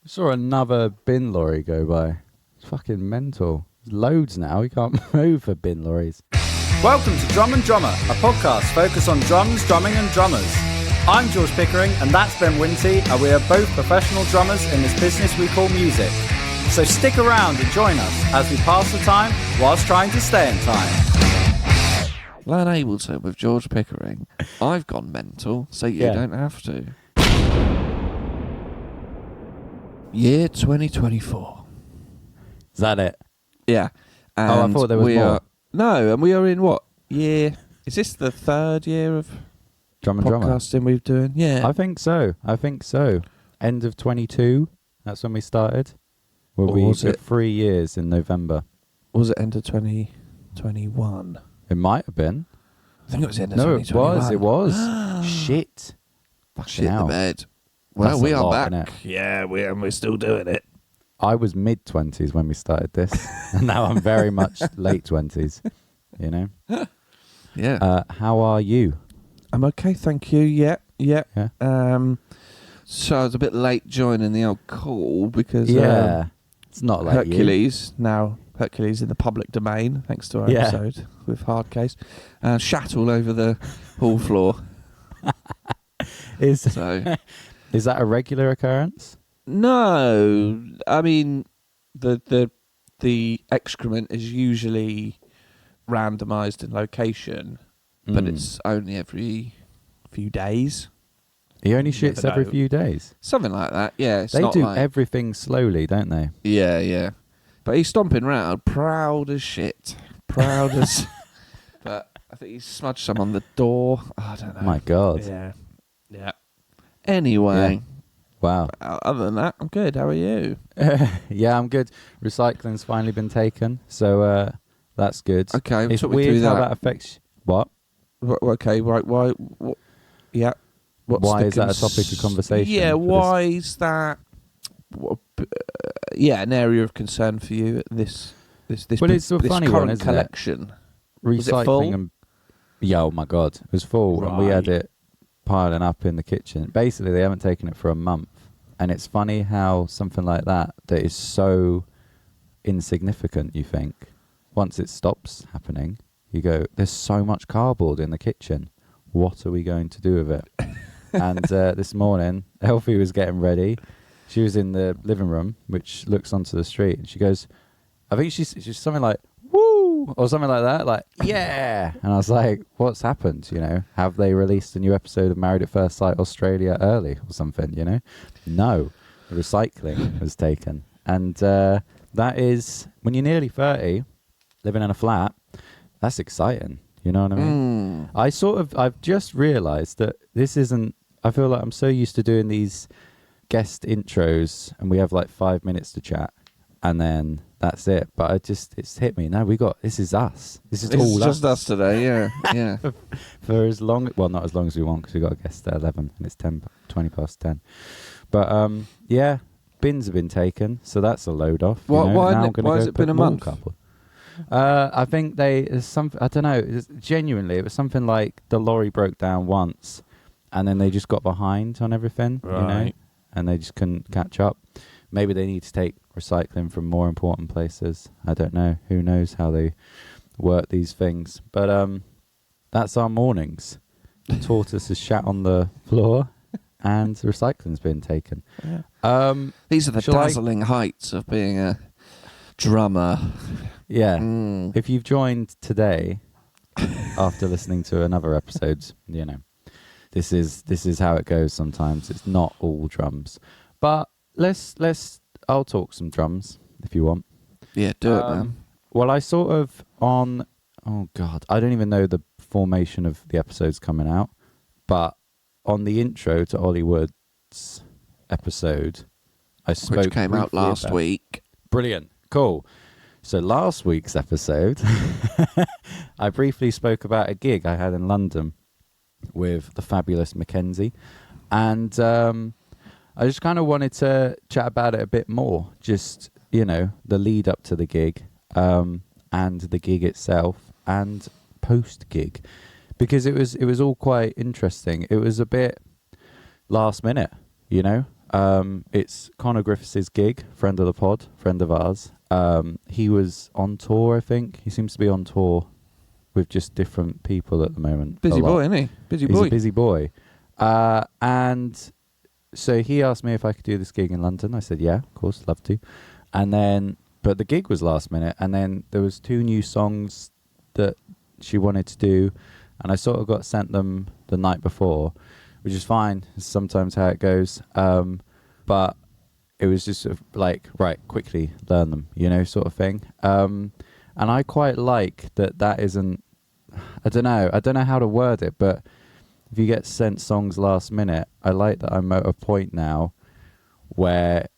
I saw another bin lorry go by. It's fucking mental. There's loads now. You can't move for bin lorries. Welcome to Drum and Drummer, a podcast focused on drums, drumming and drummers. I'm George Pickering and that's Ben Winty, and we are both professional drummers in this business we call music. So stick around and join us as we pass the time whilst trying to stay in time. Learn Ableton with George Pickering. I've gone mental, so you don't have to. Year 2024. Is that it? Yeah. And I thought there was more. And we are in what year? Is this the third year of Drum and Drummer? podcasting we've doing? Yeah. I think so. End of 22. That's when we started. We'll Or be was it- 3 years in November. Was it end of 2021? It might have been. I think it was end of No, it 2021. was. Shit. Fucking Shit hell. the bed. Well, That's we a are lot, back. innit? Yeah, we're still doing it. I was mid-20s when we started this. And now I'm very much late 20s. You know? Yeah. How are you? I'm okay, thank you. Yeah. Yeah. So I was a bit late joining the old call because It's not like Hercules, now Hercules in the public domain, thanks to our episode with Hardcase, shat all over the hall floor. you. So Is that a regular occurrence? no, I mean the excrement is usually randomised in location, but it's only every few days. He only You never shits every know. few days. Something like that, yeah. It's They not do like, everything slowly, don't they? yeah. But he's stomping round, proud as shit. Proud as... But I think he smudged some on the door. I don't know. My God. Yeah. Anyway. Wow. Other than that, I'm good. How are you? Yeah, I'm good. Recycling's finally been taken, so that's good. Okay, It's talk me weird through how that. that affects... What? Okay, right. Why? What, yeah. What's Why the is that a topic of conversation? Yeah, for why is that... an area of concern for you, this Well, it's a this funny current one, isn't it? collection. Recycling Was it full? and... Yeah, oh my God. It was full, and we had Right. it piling up in the kitchen. Basically, they haven't taken it for a month. And it's funny how something like that is so insignificant, you think. Once it stops happening, you go, there's so much cardboard in the kitchen. What are we going to do with it? And this morning, Elfie was getting ready. She was in the living room, which looks onto the street. And she goes, I think she's something like, woo, or something like that. Like, yeah. And I was like, what's happened? You know, have they released a new episode of Married at First Sight Australia early or something, you know? No, the recycling was taken. And that is, when you're nearly 30, living in a flat, that's exciting. You know what I mean? I've just realised that this isn't, I feel like I'm so used to doing these guest intros and we have like 5 minutes to chat and then that's it. But it's hit me. No, this is us. This is all It's just us today, yeah. for as long, well, not as long as we want because we got a guest at 11 and it's 20 past 10. But yeah, bins have been taken, so that's a load off. Why Has it been a month? I think I don't know, genuinely, it was something like the lorry broke down once and then they just got behind on everything, you know, Right. and they just couldn't catch up. Maybe they need to take recycling from more important places. I don't know. Who knows how they work these things. But that's our mornings. The tortoise is shat on the floor and recycling's been taken. Yeah. These are the Shall I- dazzling heights of being a drummer. Yeah. Mm. If you've joined today after listening to another episode, you know, this is how it goes sometimes. It's not all drums. But I'll talk some drums if you want. Yeah, do it, man. Well, I sort of oh God, I don't even know the formation of the episodes coming out, but on the intro to Ollie Wood's episode, I spoke Which came out briefly last about- week. Brilliant. Cool. So last week's episode, I briefly spoke about a gig I had in London with the fabulous Mackenzie. And I just kind of wanted to chat about it a bit more. Just, you know, the lead up to the gig and the gig itself and post-gig. Because it was all quite interesting. It was a bit last minute, you know. It's Connor Griffiths' gig, friend of the pod, friend of ours. He was on tour, I think. He seems to be on tour with just different people at the moment. Busy boy, isn't he? Busy boy. He's a busy boy. And so he asked me if I could do this gig in London. I said, yeah, of course, love to. And then, but the gig was last minute. And then there was 2 new songs that she wanted to do. And I sort of got sent them the night before, which is fine. It's sometimes how it goes. But it was just sort of like, right, quickly learn them, you know, sort of thing. And I quite like that isn't, I don't know how to word it, but if you get sent songs last minute, I like that I'm at a point now where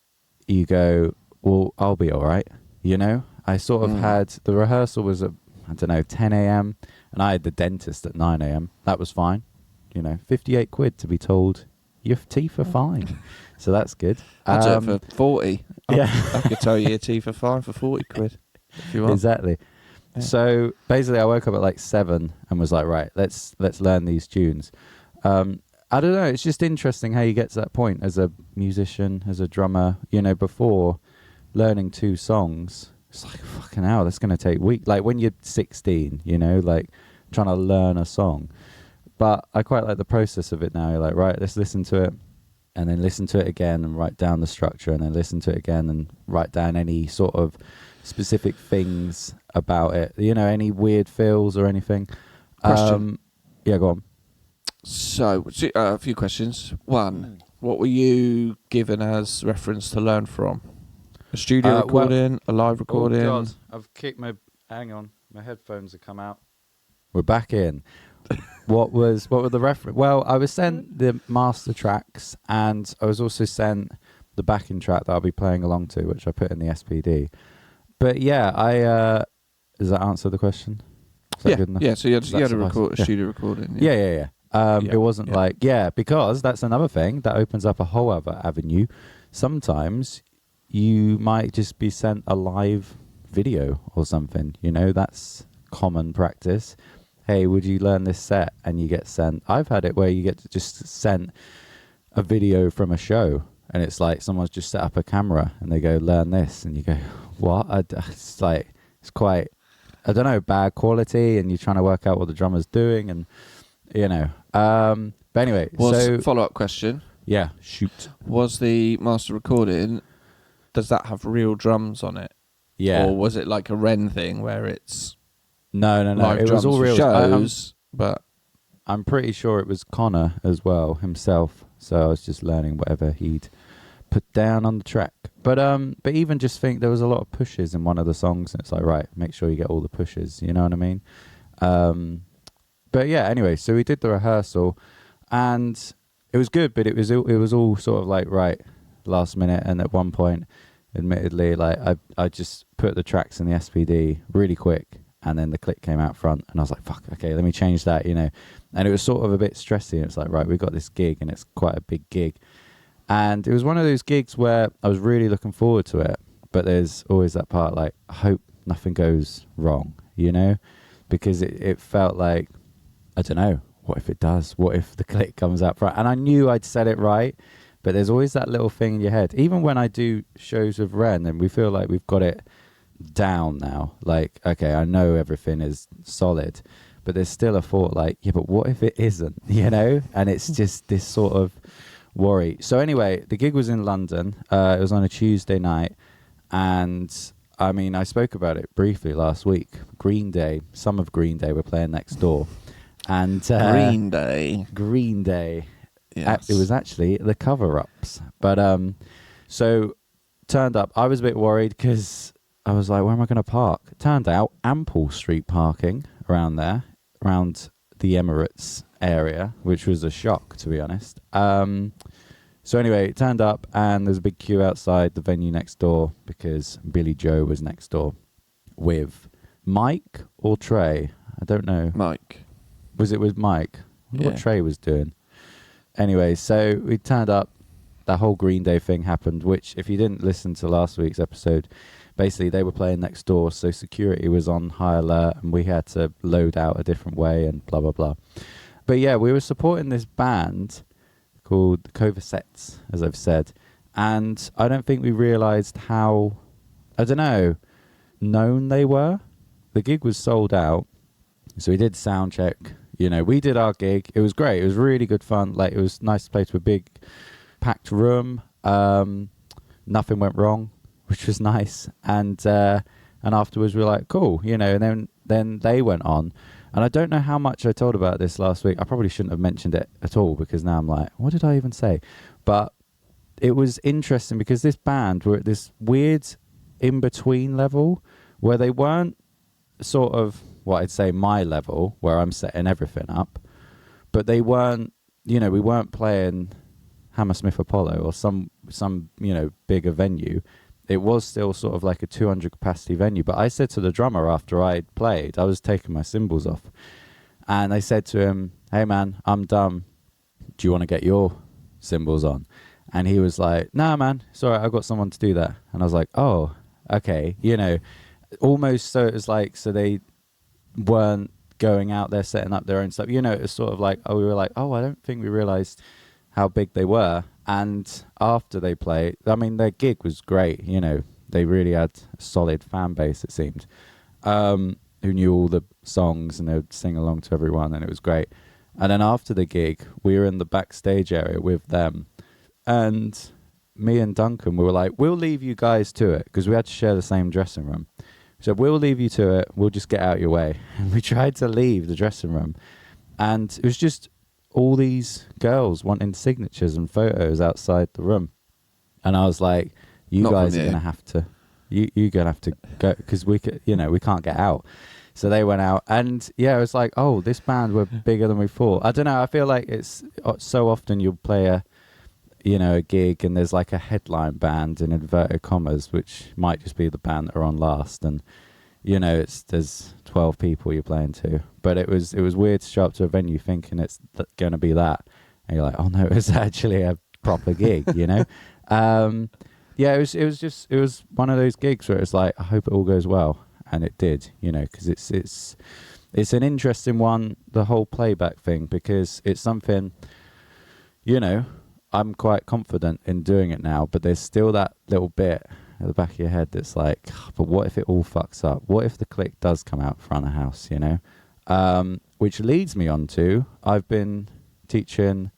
you go, well, I'll be all right, you know? I sort of had, the rehearsal was at, 10 a.m. and I had the dentist at 9 a.m. That was fine. You know, 58 quid to be told your teeth are fine. So that's good. I'd do it for 40. Yeah. I could tell you your teeth are fine for 40 quid if you want. Exactly. Yeah. So basically I woke up at like 7 and was like, right, let's learn these tunes. I don't know. It's just interesting how you get to that point as a musician, as a drummer, you know, before learning 2 songs. It's like, fucking hell, that's going to take weeks. Like when you're 16, you know, like trying to learn a song. But I quite like the process of it now. You're like, right, let's listen to it and then listen to it again and write down the structure and then listen to it again and write down any sort of specific things about it. You know, any weird feels or anything. Question. Yeah, go on. So, a few questions. One, what were you given as reference to learn from? A studio recording, a live recording? Oh God, I've kicked my... Hang on, my headphones have come out. We're back in. What were the reference? Well, I was sent the master tracks and I was also sent the backing track that I'll be playing along to, which I put in the SPD. But yeah, does that answer the question? Is that good enough? Yeah, so you had a studio recording. Yeah. It wasn't like, because that's another thing that opens up a whole other avenue. Sometimes you might just be sent a live video or something, you know, that's common practice. Hey, would you learn this set? And you get sent, I've had it where you get just sent a video from a show and it's like someone's just set up a camera and they go, learn this. And you go, what? It's like, it's quite, I don't know, bad quality and you're trying to work out what the drummer's doing and, you know. But anyway, follow-up question. Yeah, shoot. Was the master recording, does that have real drums on it? Yeah. Or was it like a Ren thing where it's... No. Live It was all real shows, but I'm pretty sure it was Connor as well himself. So I was just learning whatever he'd put down on the track. But even just think there was a lot of pushes in one of the songs, and it's like, right, make sure you get all the pushes. You know what I mean? But yeah, anyway, so we did the rehearsal, and it was good. But it was all sort of like right last minute, and at one point, admittedly, like I just put the tracks in the SPD really quick. And then the click came out front and I was like, fuck, okay, let me change that, you know. And it was sort of a bit stressy. It's like, right, we've got this gig and it's quite a big gig. And it was one of those gigs where I was really looking forward to it. But there's always that part like, I hope nothing goes wrong, you know. Because it felt like, I don't know, what if it does? What if the click comes out front? And I knew I'd said it right. But there's always that little thing in your head. Even when I do shows with Ren and we feel like we've got it down now, like, okay, I know everything is solid, but there's still a thought like, yeah, but what if it isn't, you know? And it's just this sort of worry. So anyway, the gig was in London. It was on a Tuesday night, and I mean, I spoke about it briefly last week. Green Day, some of Green Day were playing next door, and Green Day. Yes. It was actually the cover-ups, but so turned up. I was a bit worried because I was like, where am I going to park? It turned out ample street parking around there, around the Emirates area, which was a shock, to be honest. So anyway, it turned up and there's a big queue outside the venue next door because Billy Joe was next door with Mike or Trey. I don't know. Mike. Was it with Mike? I wonder what Yeah. Trey was doing. Anyway, so we turned up. That whole Green Day thing happened, which if you didn't listen to last week's episode, basically they were playing next door, so security was on high alert and we had to load out a different way and blah, blah, blah. But yeah, we were supporting this band called Covasets, as I've said. And I don't think we realised how, I don't know, known they were. The gig was sold out. So we did sound check. You know, we did our gig. It was great. It was really good fun. Like, it was nice to play to a big packed room. Nothing went wrong, which was nice. And afterwards we were like, cool, you know, and then they went on. And I don't know how much I told about this last week. I probably shouldn't have mentioned it at all, because now I'm like, what did I even say? But it was interesting because this band were at this weird in-between level where they weren't sort of what I'd say my level, where I'm setting everything up, but they weren't, you know, we weren't playing Hammersmith Apollo or some you know, bigger venue. It was still sort of like a 200 capacity venue. But I said to the drummer after I'd played, I was taking my cymbals off, and I said to him, hey man, I'm done. Do you want to get your cymbals on? And he was like, nah man, it's all right, I've got someone to do that. And I was like, oh, okay. You know, almost so it was like, so they weren't going out there setting up their own stuff. You know, it was sort of like, oh, we were like, oh, I don't think we realised how big they were. And after they played, I mean, their gig was great. You know, they really had a solid fan base, it seemed, who knew all the songs and they would sing along to everyone, and it was great. And then after the gig, we were in the backstage area with them, and me and Duncan, we were like, we'll leave you guys to it, because we had to share the same dressing room. So we'll leave you to it. We'll just get out your way. And we tried to leave the dressing room, and it was just all these girls wanting signatures and photos outside the room. And I was like, you Not guys are going to have to, you're going to have to go, because we could, you know, we can't get out. So they went out, and yeah, it was like, oh, this band were bigger than we thought. I don't know. I feel like it's so often you'll play a gig and there's like a headline band in inverted commas, which might just be the band that are on last. And, you know, there's 12 people you're playing to. But it was weird to show up to a venue thinking it's going to be that. And you're like, oh no, it's actually a proper gig, you know? Yeah, it was one of those gigs where it's like, I hope it all goes well. And it did, you know, because it's an interesting one, the whole playback thing, because it's something, you know, I'm quite confident in doing it now, but there's still that little bit at the back of your head that's like, but what if it all fucks up? What if the click does come out front of house, you know? Which leads me on to, I've been teaching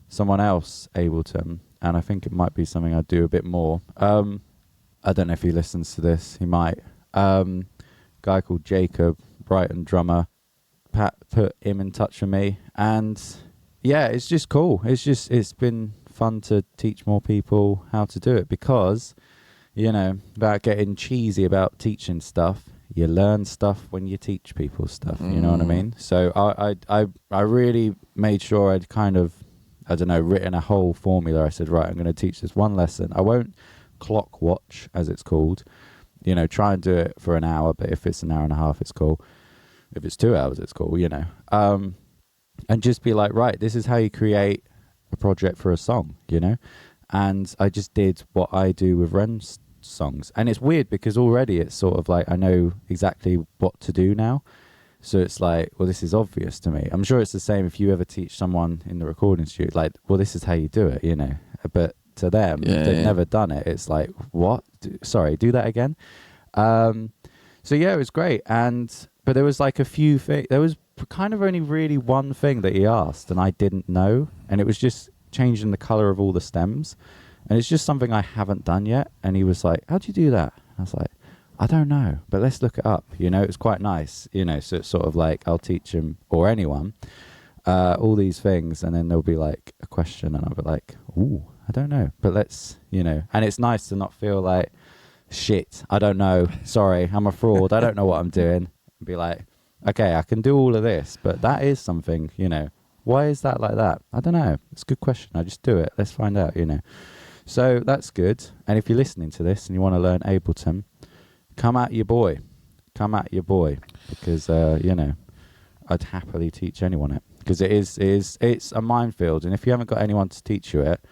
someone else Ableton, and I think it might be something I'd do a bit more. I don't know if he listens to this, he might. Guy called Jacob, Brighton drummer, Pat put him in touch with me, and yeah, it's just cool. It's been fun to teach more people how to do it, because, you know, without getting cheesy about teaching stuff, you learn stuff when you teach people stuff. You know what I mean? So I really made sure I'd kind of, I don't know, written a whole formula. I said, right, I'm going to teach this one lesson. I won't clock watch, as it's called. You know, try and do it for an hour, but if it's an hour and a half, it's cool. If it's 2 hours, it's cool, you know. And just be like, right, this is how you create a project for a song, you know? And I just did what I do with Rem's songs. And it's weird because already it's sort of like I know exactly what to do now. So it's like, well, this is obvious to me. I'm sure it's the same if you ever teach someone in the recording studio, like, well, this is how you do it, you know? But to them, they've never done it. It's like, what? Sorry, do that again? So yeah, it was great. But there was like a few things. There was kind of only really one thing that he asked and I didn't know, and it was just changing the color of all the stems, and it's just something I haven't done yet. And he was like, how'd you do that? And I was like, I don't know, but let's look it up. You know, it was quite nice, you know. So it's sort of like I'll teach him or anyone all these things, and then there'll be like a question and I'll be like, ooh, I don't know, but let's, you know. And it's nice to not feel like, shit, I don't know, sorry, I'm a fraud, I don't know what I'm doing. And be like, okay, I can do all of this, but that is something, you know. Why is that like that? I don't know. It's a good question. I just do it. Let's find out, you know. So that's good. And if you're listening to this and you want to learn Ableton, come at your boy. Come at your boy. Because, you know, I'd happily teach anyone it. Because it's a minefield. And if you haven't got anyone to teach you it,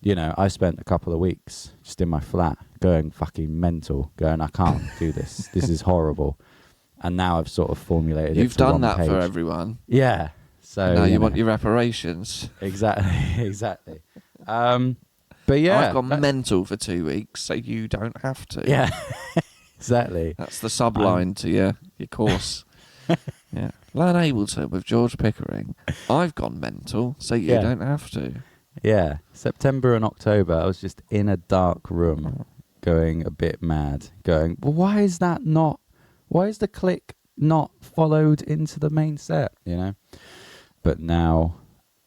you know, I spent a couple of weeks just in my flat going fucking mental, going, I can't do this. This is horrible. And now I've sort of formulated it. You've done that for everyone. Yeah. So now you want your reparations. Exactly. But But yeah, I've gone mental for 2 weeks, so you don't have to. Yeah, exactly. That's the subline to your course. Yeah. Learn Ableton with George Pickering. I've gone mental, so you don't have to. Yeah. September and October, I was just in a dark room going a bit mad, going, well, why is the click not followed into the main set, you know? But now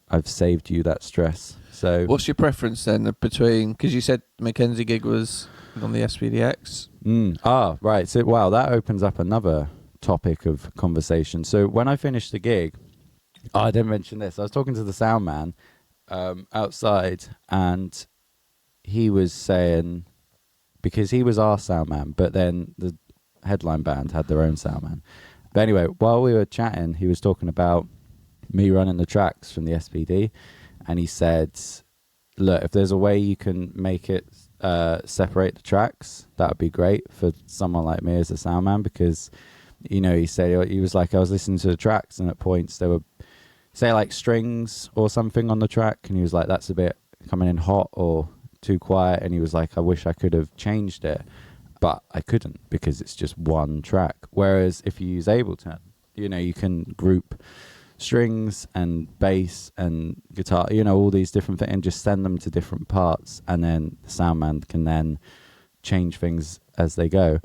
I've saved you that stress. So what's your preference then between, because you said Mackenzie gig was on the SPDX? Right. So, wow, that opens up another topic of conversation. So when I finished the gig, I didn't mention this. I was talking to the sound man outside, and he was saying, because he was our sound man, but then the headline band had their own sound man. But anyway, while we were chatting, he was talking about me running the tracks from the SPD, and he said, look, if there's a way you can make it separate the tracks, that would be great for someone like me as a sound man, because, you know, he said, he was like, I was listening to the tracks, and at points there were, say, like strings or something on the track, and he was like, that's a bit coming in hot or too quiet, and he was like, I wish I could have changed it, but I couldn't, because it's just one track. Whereas if you use Ableton, you know, you can group strings and bass and guitar, you know, all these different things, and just send them to different parts, and then the sound man can then change things as they go.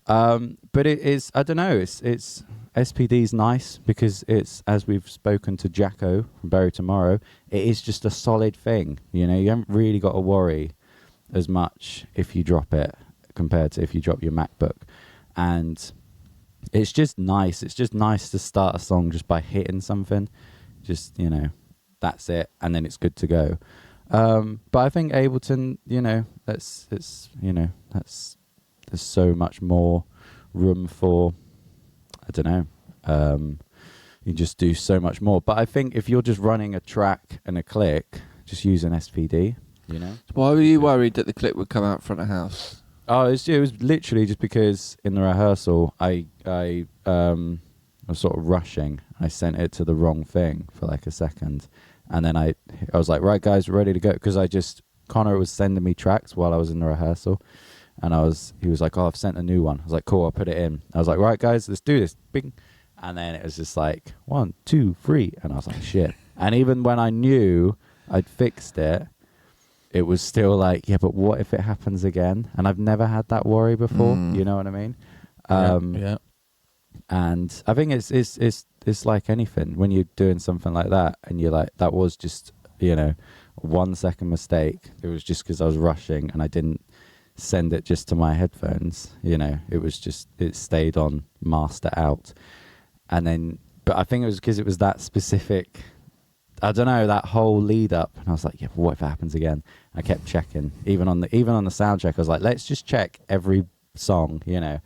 But it is, I don't know, it's SPD's nice because it's, as we've spoken to Jacko from Bury Tomorrow, it is just a solid thing. You know, you haven't really got to worry as much if you drop it compared to if you drop your MacBook. And it's just nice. It's just nice to start a song just by hitting something. Just, you know, that's it. And then it's good to go. But I think Ableton, you know, there's so much more room for, I don't know, you just do so much more. But I think if you're just running a track and a click, just use an SPD, you know. Why were you worried that the clip would come out front of house? Oh, it was literally just because in the rehearsal, I was sort of rushing. I sent it to the wrong thing for like a second. And then I was like, right, guys, we're ready to go. Because Connor was sending me tracks while I was in the rehearsal. And he was like, oh, I've sent a new one. I was like, cool, I'll put it in. I was like, right, guys, let's do this. Bing. And then it was just like, 1, 2, 3. And I was like, shit. And even when I knew I'd fixed it, it was still like, yeah, but what if it happens again? And I've never had that worry before. You know what I mean? Yeah. And I think it's like anything. When you're doing something like that and you're like, that was just, you know, 1 second mistake. It was just because I was rushing and I didn't send it just to my headphones. You know, it stayed on master out. And then, but I think it was because it was that specific, I don't know, that whole lead up. And I was like, yeah, but what if it happens again? I kept checking, even on the sound check. I was like, let's just check every song, you know.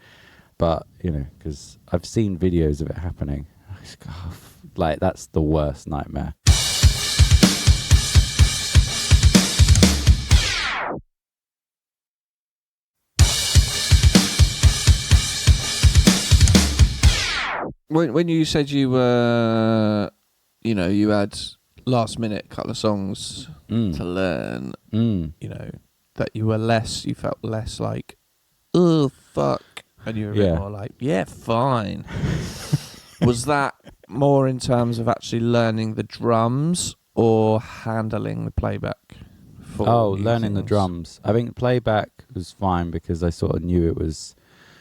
But, you know, because I've seen videos of it happening. Like, that's the worst nightmare. When you said you were, you know, you had last minute couple of songs to learn, you know, that you felt less like, oh, fuck. And you were a bit more like, yeah, fine. Was that more in terms of actually learning the drums or handling the playback? Learning the drums. I think playback was fine because I sort of knew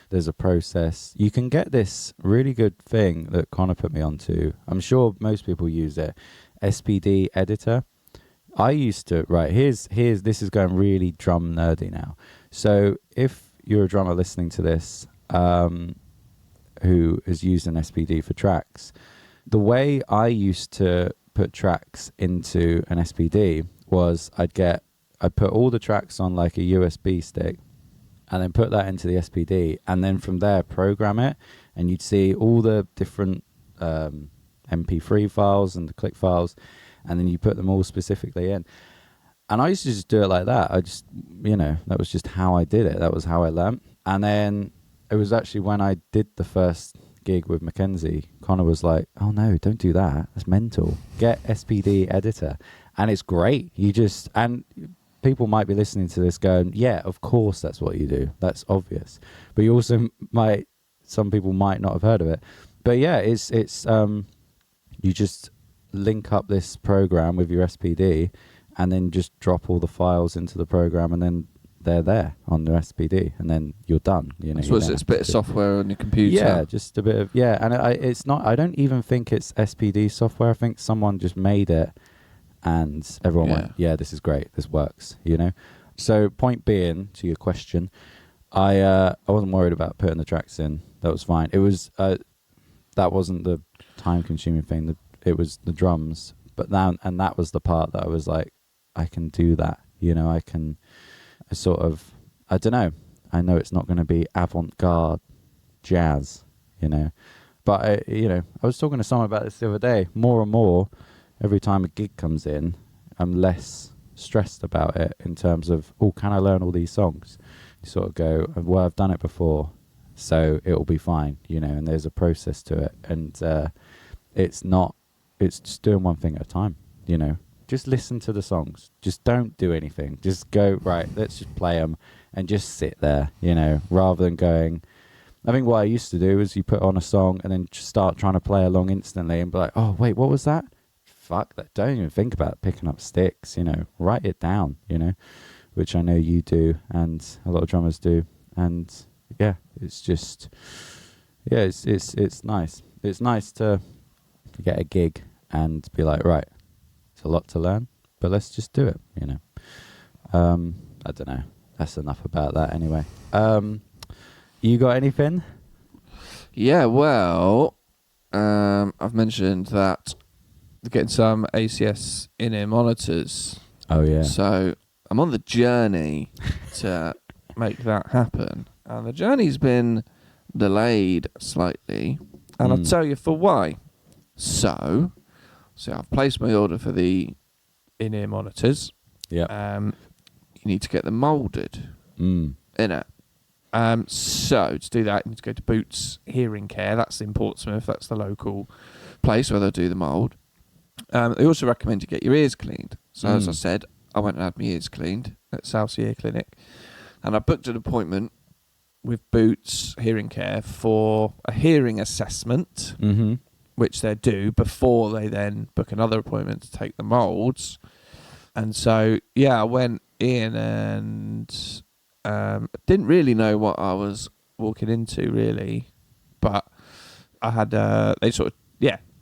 there's a process. You can get this really good thing that Connor put me onto. I'm sure most people use it. SPD editor. I used to, right, this is going really drum nerdy now. So if you're a drummer listening to this, who has used an SPD for tracks, the way I used to put tracks into an SPD was I'd put all the tracks on like a USB stick and then put that into the SPD, and then from there program it, and you'd see all the different MP3 files and the click files, and then you put them all specifically in. And I used to just do it like that. I just, you know, that was just how I did it. That was how I learned. And then it was actually when I did the first gig with Mackenzie, Connor was like, oh no, don't do that. That's mental. Get SPD editor. And it's great. And people might be listening to this going, yeah, of course that's what you do. That's obvious. But you also some people might not have heard of it. But yeah, it's you just link up this program with your SPD and then just drop all the files into the program, and then they're there on the SPD, and then you're done. You know, so it's a bit of software on your computer. Yeah, just a bit of and it's not. I don't even think it's SPD software. I think someone just made it, and everyone went, "Yeah, this is great. This works." You know. So point being, to your question, I wasn't worried about putting the tracks in. That was fine. It was that wasn't the time-consuming thing. It was the drums, but that was the part that I was like, I can do that. You know, I can. I don't know. I know it's not going to be avant-garde jazz, you know. But, I was talking to someone about this the other day. More and more, every time a gig comes in, I'm less stressed about it in terms of, can I learn all these songs? You sort of go, well, I've done it before, so it'll be fine, you know, and there's a process to it. And it's just doing one thing at a time, you know. Just listen to the songs. Just don't do anything. Just go, right, let's just play them and just sit there, you know, rather than going. I think what I used to do is you put on a song and then just start trying to play along instantly and be like, oh, wait, what was that? Fuck that. Don't even think about picking up sticks, you know, write it down, you know, which I know you do and a lot of drummers do. And yeah, it's just, it's nice. It's nice to get a gig and be like, right, a lot to learn, but let's just do it, you know. I don't know, that's enough about that anyway. You got anything? Yeah, well, I've mentioned that getting some ACS in-ear monitors. Oh yeah. So I'm on the journey to make that happen, and the journey's been delayed slightly, and I'll tell you for why. So I've placed my order for the in-ear monitors. Yeah. You need to get them moulded. In it. So to do that, you need to go to Boots Hearing Care. That's in Portsmouth. That's the local place where they'll do the mould. They also recommend you get your ears cleaned. So as I said, I went and had my ears cleaned at Southsea Ear Clinic, and I booked an appointment with Boots Hearing Care for a hearing assessment. Mm-hmm. Which they do before they then book another appointment to take the moulds. And so, I went in and didn't really know what I was walking into, really. But I had a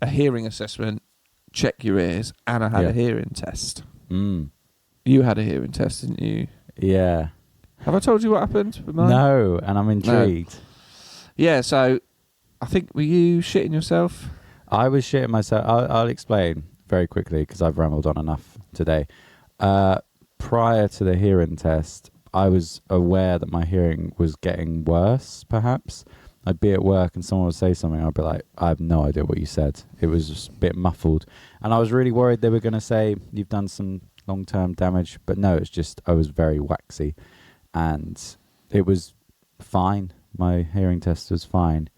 hearing assessment, check your ears, and I had a hearing test. You had a hearing test, didn't you? Yeah. Have I told you what happened with mine? No, and I'm intrigued. No. Yeah, so I think, were you shitting yourself? I was shitting myself. I'll explain very quickly because I've rambled on enough today. Prior to the hearing test, I was aware that my hearing was getting worse, perhaps. I'd be at work and someone would say something. I'd be like, I have no idea what you said. It was just a bit muffled. And I was really worried they were going to say, you've done some long-term damage. But no, it's just I was very waxy. And it was fine. My hearing test was fine.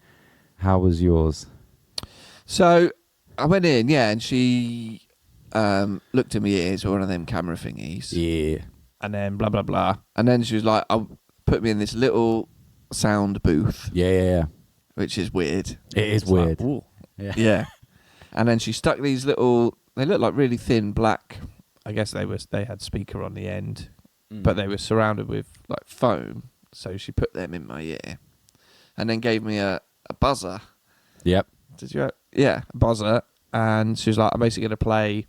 How was yours? So I went in, and she looked at my ears, or one of them camera thingies. Yeah. And then blah, blah, blah. And then she was like, put me in this little sound booth. Yeah. Which is weird. It is weird. Like, yeah. And then she stuck these little, they look like really thin black, I guess they had speaker on the end, but they were surrounded with like foam. So she put them in my ear and then gave me a buzzer. Yep. Did you? Yeah, a buzzer. And she was like, I'm basically going to play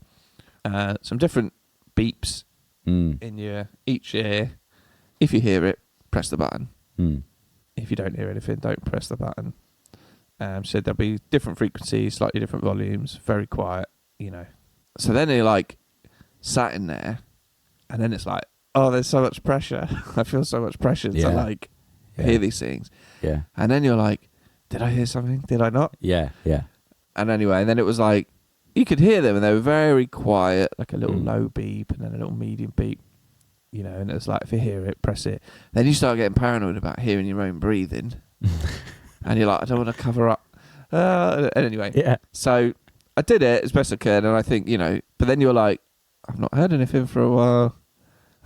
some different beeps in each ear. If you hear it, press the button. If you don't hear anything, don't press the button. She said there'll be different frequencies, slightly different volumes, very quiet, So then you're like sat in there, and then it's like, oh, there's so much pressure. I feel so much pressure to hear these things. Yeah. And then you're like, did I hear something? Did I not? Yeah. And anyway, and then it was like, you could hear them and they were very quiet, like a little low beep and then a little medium beep, and it was like, if you hear it, press it. Then you start getting paranoid about hearing your own breathing. And you're like, I don't want to cover up. And anyway, so I did it as best I could. And I think, but then you're like, I've not heard anything for a while.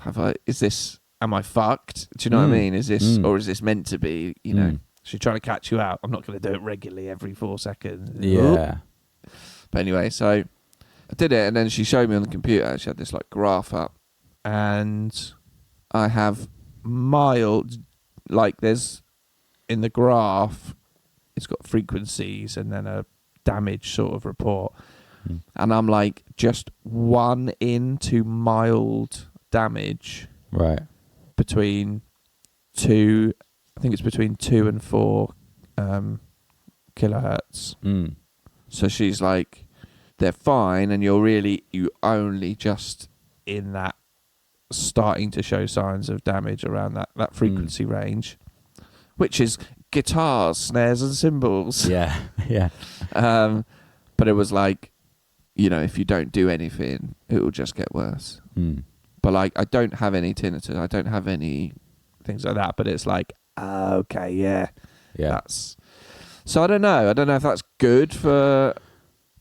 am I fucked? Do you know what I mean? Is this, Mm. or is this meant to be, you know, Mm. she's trying to catch you out. I'm not going to do it regularly every 4 seconds. Yeah. But anyway, so I did it, and then she showed me on the computer. She had this like graph up, and I have mild, like there's in the graph, it's got frequencies and then a damage sort of report. Mm. And I'm like just 1 into mild damage Right. between 2, I think it's between 2 and 4 kilohertz. Mm. So she's like, they're fine, and you only just in that starting to show signs of damage around that frequency range, which is guitars, snares, and cymbals. Yeah. Yeah. But it was like, you know, if you don't do anything, it will just get worse. Mm. But like, I don't have any tinnitus, I don't have any things like that. But it's like, okay, yeah. That's. So I don't know. I don't know if that's good for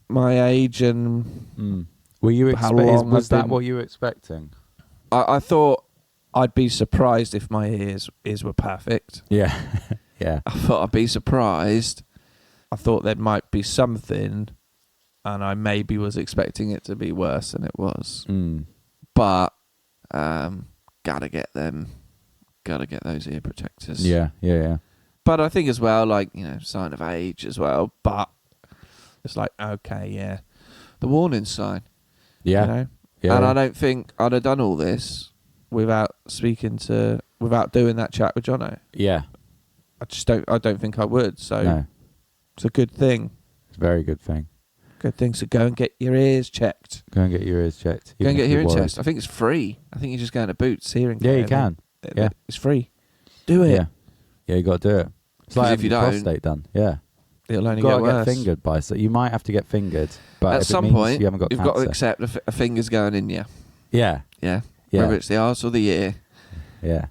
my age and. Mm. Were you How long was I've that been- what you were expecting? I thought I'd be surprised if my ears were perfect. Yeah. Yeah. I thought I'd be surprised. I thought there might be something, and I maybe was expecting it to be worse than it was. Mm. But gotta get those ear protectors. Yeah. Yeah. Yeah. But I think as well, like, you know, sign of age as well. But it's like, okay, yeah, the warning sign. Yeah. You know? Yeah. And I don't think I'd have done all this without doing that chat with Jono. Yeah. I don't think I would. So No. it's a good thing. It's a very good thing. Good thing. So go and get your ears checked. Go and get your ears checked. Go and even get if hearing you're worried. test. I think it's free. I think you just go into Boots hearing. Yeah, care, you and can. then- Yeah. It's free. Do it. Yeah. Yeah, you got to do it. It's 'Cause like if you having your don't- prostate done. Yeah. It'll only You've got get to worse. get fingered by, so you might have to get fingered. But At if it some means point, you haven't got you've cancer. got to accept a finger's going in you. Yeah. Yeah. Yeah. Whether it's the arse or the ear, Yeah.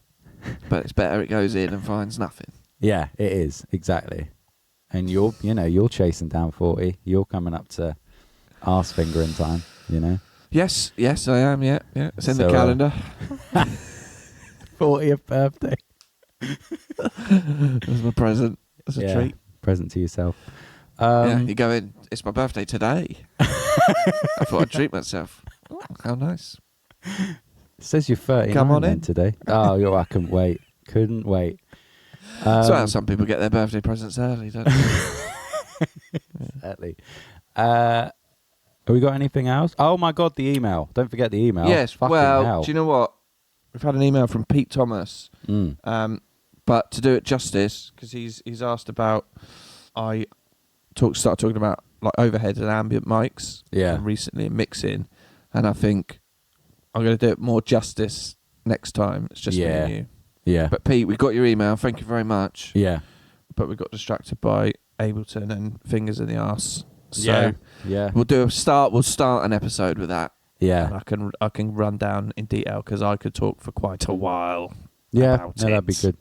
but it's better it goes in and finds nothing. Yeah, it is. Exactly. And you're chasing down 40. You're coming up to arse fingering time, you know? Yes, I am. Yeah. It's in So, the calendar. 40th birthday. That's my present. That's a treat. Present to yourself. Yeah, you go in. It's my birthday today. I thought I'd treat myself. Oh, how nice. It says you're 39 Come on then in. today. I couldn't wait. Couldn't wait. So how some people get their birthday presents early, don't they? Exactly. Have we got anything else? Oh my God, the email. Don't forget the email. Yes. Fucking Well, hell. do you know what? We've had an email from Pete Thomas. Mm. But to do it justice, because he's asked about, started talking about like overhead and ambient mics. Yeah. Recently in mixing, and I think I'm going to do it more justice next time. It's just me and you. Yeah. But Pete, we got your email. Thank you very much. Yeah. But we got distracted by Ableton and fingers in the arse. So Yeah. we'll start an episode with that. Yeah. And I can run down in detail because I could talk for quite a while. Yeah. about No, that'd be it. good.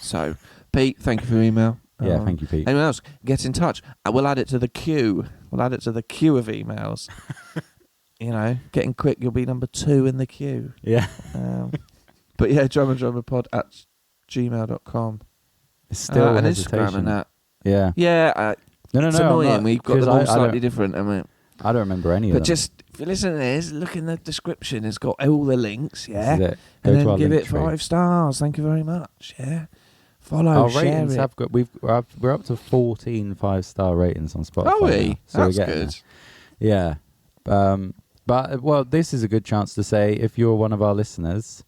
So, Pete, thank you for your email. Yeah. Thank you, Pete. Anyone else? Get in touch. We'll add it to the queue. We'll add it to the queue of emails. You know, getting quick, you'll be number 2 in the queue. Yeah. But yeah, drummerpod@gmail.com. It's still and hesitation. Instagram and that. Yeah. Yeah, No. it's I'm annoying. not, We've got 'cause them all I slightly don't- different. I mean, I don't remember any of but them. just if you listen to this, look in the description. It's got all the links. Yeah, This is it. Go and to then our give link it tree. 5 stars. Thank you very much. Yeah, follow, Our share ratings it. have got. We're up to 14 5-star ratings on Spotify. Are we? now, so we're That's getting good. there. Yeah. But well, this is a good chance to say if you're one of our listeners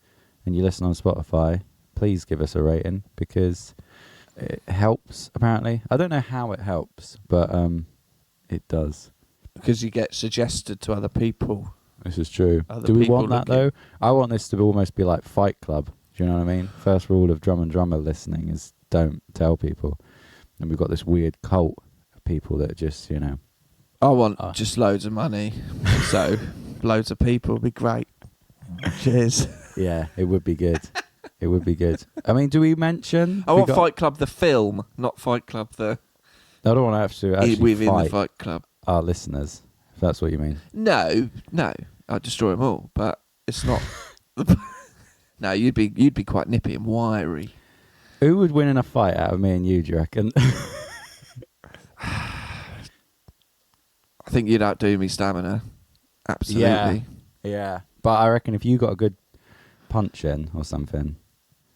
and you listen on Spotify, please give us a rating because it helps. Apparently, I don't know how it helps, but it does. Because you get suggested to other people. This is true. Other Do we people want that looking. though? I want this to almost be like Fight Club. Do you know what I mean? First rule of Drum and Drummer listening is don't tell people. And we've got this weird cult of people that just, you know. I want just loads of money. So, loads of people would be great. Cheers. Yeah, it would be good. It would be good. I mean, do we mention? I we want got- Fight Club the film, not Fight Club the I don't want to have to actually within fight the Fight Club. our listeners, if that's what you mean. No, I'd destroy them all. But it's not No, you'd be quite nippy and wiry. Who would win in a fight out of me and you, do you reckon? I think you'd outdo me stamina. Absolutely. Yeah. But I reckon if you got a good punch in or something,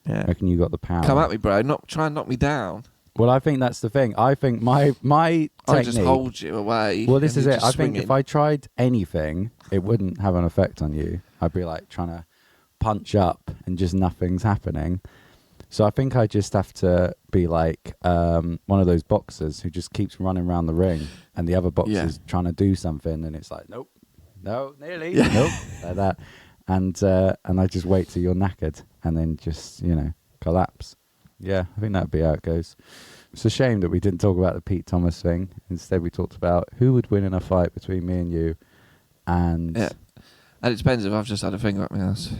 Yeah. I reckon you got the power. Come at me, bro. Try and knock me down. Well, I think that's the thing. I think my technique... I just hold you away. Well, this is it. I think swinging. if I tried anything, it wouldn't have an effect on you. I'd be like trying to punch up and just nothing's happening. So I think I just have to be like one of those boxers who just keeps running around the ring and the other boxer's trying to do something and it's like, nope, no, nearly, nope, like that. And I just wait till you're knackered and then just, collapse. Yeah, I think that'd be how it goes. It's a shame that we didn't talk about the Pete Thomas thing. Instead, we talked about who would win in a fight between me and you. And it depends if I've just had a finger up my ass.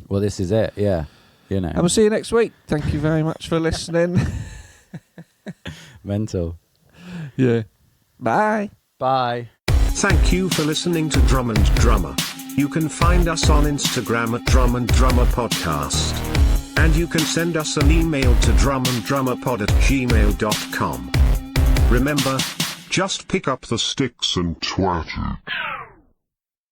Well, this is it, yeah. And we'll see you next week. Thank you very much for listening. Mental. Yeah. Bye. Bye. Thank you for listening to Drum and Drummer. You can find us on Instagram at Drum and Drummer Podcast. And you can send us an email to drumanddrummerpod@gmail.com. Remember, just pick up the sticks and twat it.